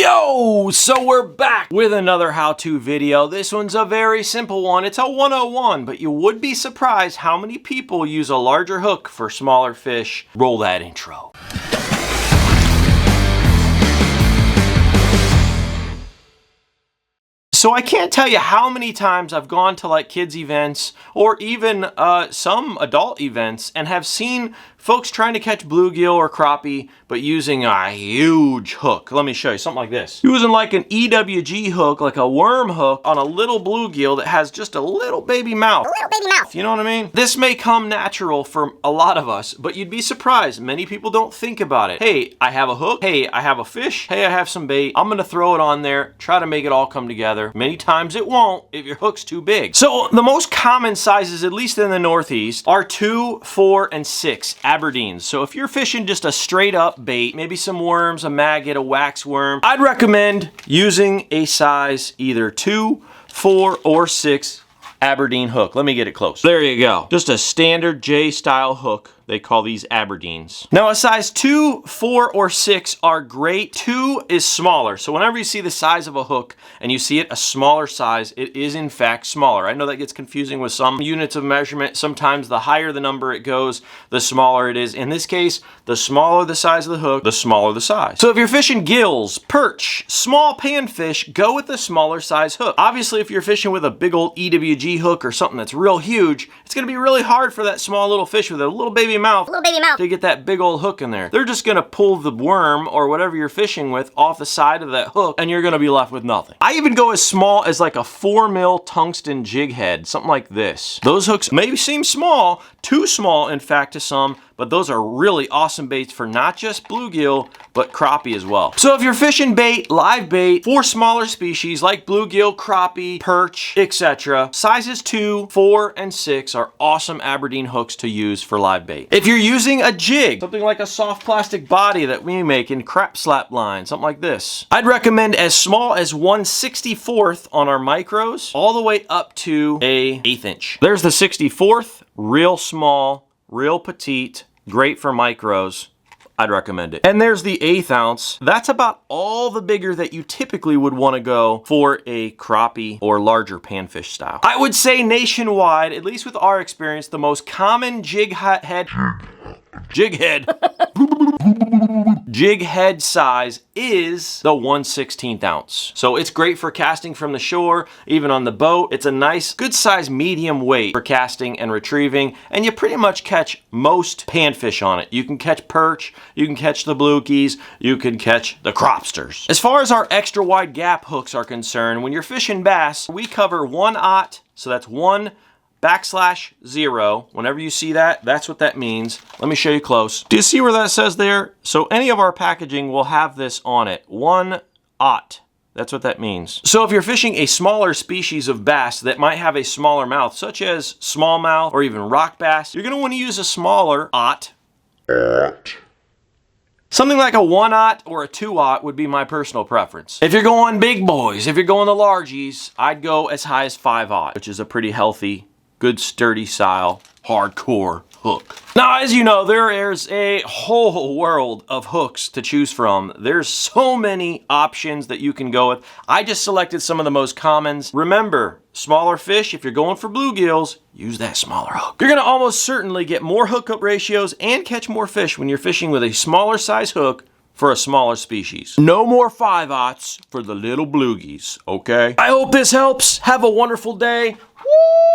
Yo, so we're back with another how-to video. This one's a very simple one. It's a 101, but you would be surprised how many people use a larger hook for smaller fish. Roll that intro. So I can't tell you how many times I've gone to like kids events or even some adult events and have seen folks trying to catch bluegill or crappie but using a huge hook. Let me show you something like this. Using like an EWG hook, like a worm hook on a little bluegill that has just a little baby mouth. You know what I mean? This may come natural for a lot of us, but you'd be surprised. Many people don't think about it. Hey, I have a hook. Hey, I have a fish. Hey, I have some bait. I'm gonna throw it on there, try to make it all come together. Many times it won't if your hook's too big. So the most common sizes, at least in the Northeast, are 2, 4, and 6 Aberdeens. So if you're fishing just a straight up bait, maybe some worms, a maggot, a wax worm, I'd recommend using a size either 2, 4, or 6 Aberdeen hook. Let me get it close. There you go. Just a standard J style hook. They call these Aberdeens. Now a size 2, 4, or 6 are great. 2 is smaller. So whenever you see the size of a hook and you see it a smaller size, it is in fact smaller. I know that gets confusing with some units of measurement. Sometimes the higher the number it goes, the smaller it is. In this case, the smaller the size of the hook, the smaller the size. So if you're fishing gills, perch, small panfish, go with the smaller size hook. Obviously, if you're fishing with a big old EWG hook or something that's real huge, it's gonna be really hard for that small little fish with a little baby mouth to get that big old hook in there. They're just gonna pull the worm or whatever you're fishing with off the side of that hook and you're gonna be left with nothing. I even go as small as like a 4 mil tungsten jig head, something like this. Those hooks may seem small, too small in fact to some, but those are really awesome baits for not just bluegill, but crappie as well. So if you're fishing bait, live bait, for smaller species like bluegill, crappie, perch, etc., sizes 2, 4, and 6 are awesome Aberdeen hooks to use for live bait. If you're using a jig, something like a soft plastic body that we make in crap slap line, something like this, I'd recommend as small as 1/64th on our micros, all the way up to a 1/8 inch. There's the 64th, real small, real petite, great for micros. I'd recommend it. And there's the 1/8 ounce. That's about all the bigger that you typically would want to go for a crappie or larger panfish style. I would say nationwide, at least with our experience, the most common jig head size is the 1/16 ounce. So it's great for casting from the shore, even on the boat. It's a nice, good size medium weight for casting and retrieving, and you pretty much catch most panfish on it. You can catch perch, you can catch the bluegies, you can catch the cropsters. As far as our extra wide gap hooks are concerned, when you're fishing bass, we cover 1/0, so that's 1/0. Whenever you see that, that's what that means. Let me show you close. Do you see where that says there? So any of our packaging will have this on it. 1/0. That's what that means. So if you're fishing a smaller species of bass that might have a smaller mouth, such as smallmouth or even rock bass, you're gonna want to use a smaller 0.0. Something like a 1/0 or a 2/0 would be my personal preference. If you're going big boys, if you're going the largies, I'd go as high as 5/0, which is a pretty healthy, good sturdy style, hardcore hook. Now, as you know, there is a whole world of hooks to choose from. There's so many options that you can go with. I just selected some of the most commons. Remember, smaller fish, if you're going for bluegills, use that smaller hook. You're gonna almost certainly get more hookup ratios and catch more fish when you're fishing with a smaller size hook for a smaller species. No more 5/0s for the little bluegies, okay? I hope this helps. Have a wonderful day. Woo!